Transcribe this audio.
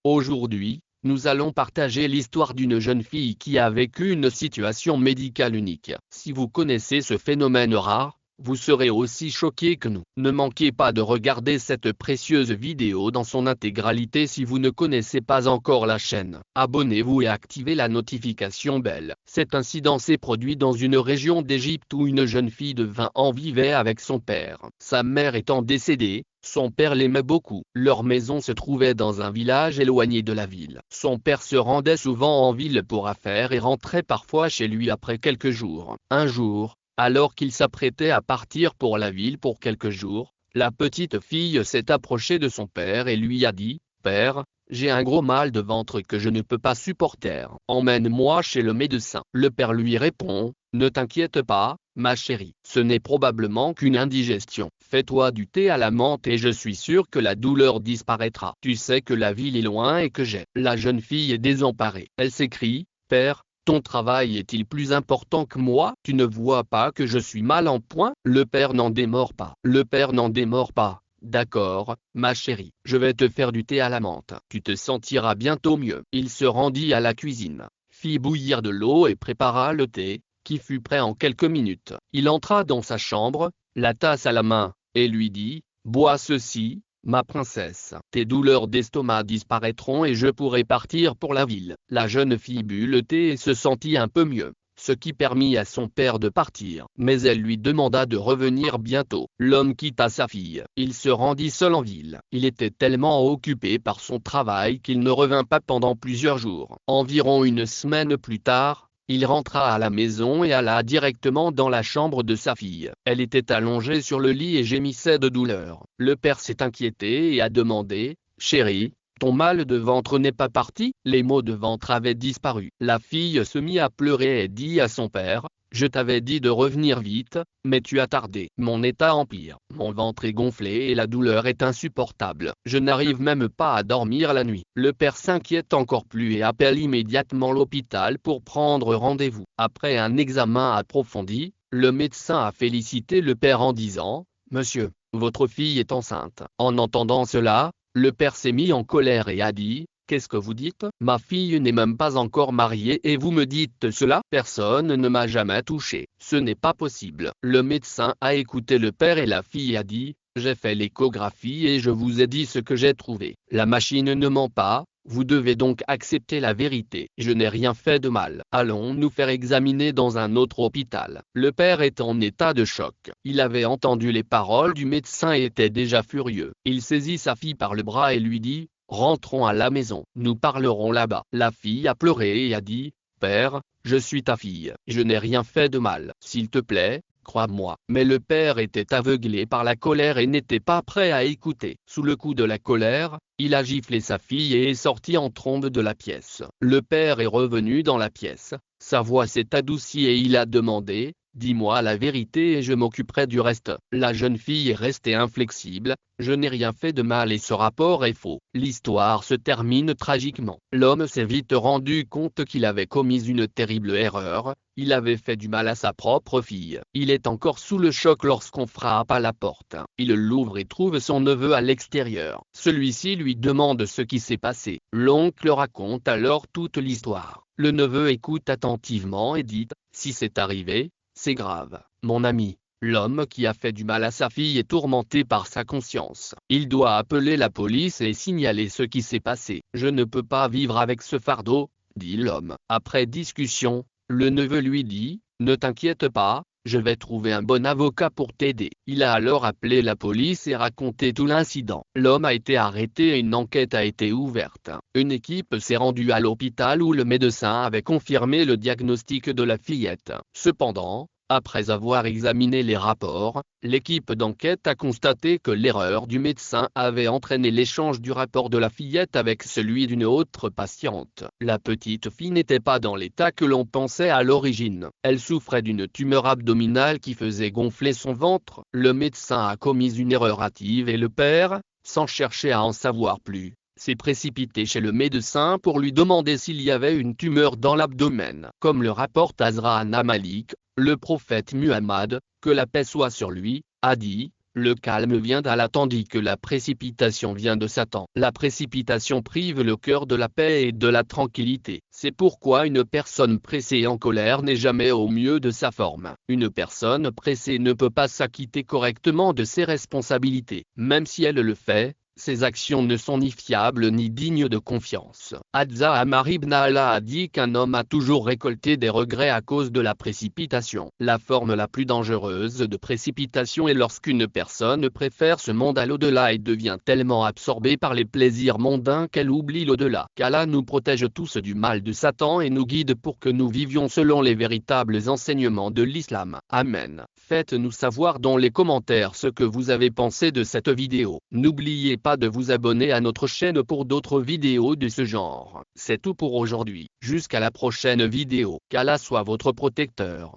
Aujourd'hui, nous allons partager l'histoire d'une jeune fille qui a vécu une situation médicale unique. Si vous connaissez ce phénomène rare, vous serez aussi choqué que nous. Ne manquez pas de regarder cette précieuse vidéo dans son intégralité si vous ne connaissez pas encore la chaîne. Abonnez-vous et activez la notification bell. Cet incident s'est produit dans une région d'Égypte où une jeune fille de 20 ans vivait avec son père. Sa mère étant décédée, son père l'aimait beaucoup. Leur maison se trouvait dans un village éloigné de la ville. Son père se rendait souvent en ville pour affaires et rentrait parfois chez lui après quelques jours. Un jour, alors qu'il s'apprêtait à partir pour la ville pour quelques jours, la petite fille s'est approchée de son père et lui a dit : « Père, j'ai un gros mal de ventre que je ne peux pas supporter. Emmène-moi chez le médecin. » Le père lui répond : « Ne t'inquiète pas, ma chérie. Ce n'est probablement qu'une indigestion. Fais-toi du thé à la menthe et je suis sûr que la douleur disparaîtra. Tu sais que la ville est loin et que j'ai. » La jeune fille est désemparée. Elle s'écrie : « Père, ton travail est-il plus important que moi ? Tu ne vois pas que je suis mal en point ? » Le père n'en démord pas. Le père n'en démord pas. « D'accord, ma chérie, je vais te faire du thé à la menthe. Tu te sentiras bientôt mieux. » Il se rendit à la cuisine, fit bouillir de l'eau et prépara le thé, qui fut prêt en quelques minutes. Il entra dans sa chambre, la tasse à la main, et lui dit : « Bois ceci, ma princesse. Tes douleurs d'estomac disparaîtront et je pourrai partir pour la ville. » La jeune fille but le thé et se sentit un peu mieux, ce qui permit à son père de partir. Mais elle lui demanda de revenir bientôt. L'homme quitta sa fille. Il se rendit seul en ville. Il était tellement occupé par son travail qu'il ne revint pas pendant plusieurs jours. Environ une semaine plus tard, il rentra à la maison et alla directement dans la chambre de sa fille. Elle était allongée sur le lit et gémissait de douleur. Le père s'est inquiété et a demandé : « Chérie, ton mal de ventre n'est pas parti ? » Les maux de ventre avaient disparu. La fille se mit à pleurer et dit à son père : « Je t'avais dit de revenir vite, mais tu as tardé. Mon état empire. Mon ventre est gonflé et la douleur est insupportable. Je n'arrive même pas à dormir la nuit. » Le père s'inquiète encore plus et appelle immédiatement l'hôpital pour prendre rendez-vous. Après un examen approfondi, le médecin a félicité le père en disant : « Monsieur, votre fille est enceinte. » En entendant cela, le père s'est mis en colère et a dit : « Qu'est-ce que vous dites ? Ma fille n'est même pas encore mariée et vous me dites cela ? Personne ne m'a jamais touché. Ce n'est pas possible. » Le médecin a écouté le père et la fille a dit : « J'ai fait l'échographie et je vous ai dit ce que j'ai trouvé. La machine ne ment pas. Vous devez donc accepter la vérité. Je n'ai rien fait de mal. Allons nous faire examiner dans un autre hôpital. » Le père est en état de choc. Il avait entendu les paroles du médecin et était déjà furieux. Il saisit sa fille par le bras et lui dit : « Rentrons à la maison. Nous parlerons là-bas. » La fille a pleuré et a dit : « Père, je suis ta fille. Je n'ai rien fait de mal. S'il te plaît, crois-moi. » Mais le père était aveuglé par la colère et n'était pas prêt à écouter. Sous le coup de la colère, il a giflé sa fille et est sorti en trombe de la pièce. Le père est revenu dans la pièce. Sa voix s'est adoucie et il a demandé : « Dis-moi la vérité et je m'occuperai du reste. » La jeune fille est restée inflexible : « Je n'ai rien fait de mal et ce rapport est faux. » L'histoire se termine tragiquement. L'homme s'est vite rendu compte qu'il avait commis une terrible erreur. Il avait fait du mal à sa propre fille. Il est encore sous le choc lorsqu'on frappe à la porte. Il l'ouvre et trouve son neveu à l'extérieur. Celui-ci lui demande ce qui s'est passé. L'oncle raconte alors toute l'histoire. Le neveu écoute attentivement et dit : « Si c'est arrivé, c'est grave. Mon ami, l'homme qui a fait du mal à sa fille est tourmenté par sa conscience. Il doit appeler la police et signaler ce qui s'est passé. Je ne peux pas vivre avec ce fardeau, » dit l'homme. Après discussion, le neveu lui dit : « Ne t'inquiète pas, je vais trouver un bon avocat pour t'aider. » Il a alors appelé la police et raconté tout l'incident. L'homme a été arrêté et une enquête a été ouverte. Une équipe s'est rendue à l'hôpital où le médecin avait confirmé le diagnostic de la fillette. Cependant, après avoir examiné les rapports, l'équipe d'enquête a constaté que l'erreur du médecin avait entraîné l'échange du rapport de la fillette avec celui d'une autre patiente. La petite fille n'était pas dans l'état que l'on pensait à l'origine. Elle souffrait d'une tumeur abdominale qui faisait gonfler son ventre. Le médecin a commis une erreur hâtive et le père, sans chercher à en savoir plus, s'est précipité chez le médecin pour lui demander s'il y avait une tumeur dans l'abdomen. Comme le rapporte Azra Malik, le prophète Muhammad, que la paix soit sur lui, a dit : Le calme vient d'Allah tandis que la précipitation vient de Satan. La précipitation prive le cœur de la paix et de la tranquillité. C'est pourquoi une personne pressée et en colère n'est jamais au mieux de sa forme. Une personne pressée ne peut pas s'acquitter correctement de ses responsabilités. Même si elle le fait, ses actions ne sont ni fiables ni dignes de confiance. Hadza Amar ibn Allah a dit qu'un homme a toujours récolté des regrets à cause de la précipitation. La forme la plus dangereuse de précipitation est lorsqu'une personne préfère ce monde à l'au-delà et devient tellement absorbée par les plaisirs mondains qu'elle oublie l'au-delà. Qu'Allah nous protège tous du mal de Satan et nous guide pour que nous vivions selon les véritables enseignements de l'islam. Amen. Faites-nous savoir dans les commentaires ce que vous avez pensé de cette vidéo. N'oubliez pas de vous abonner à notre chaîne pour d'autres vidéos de ce genre. C'est tout pour aujourd'hui. Jusqu'à la prochaine vidéo. Qu'Allah soit votre protecteur.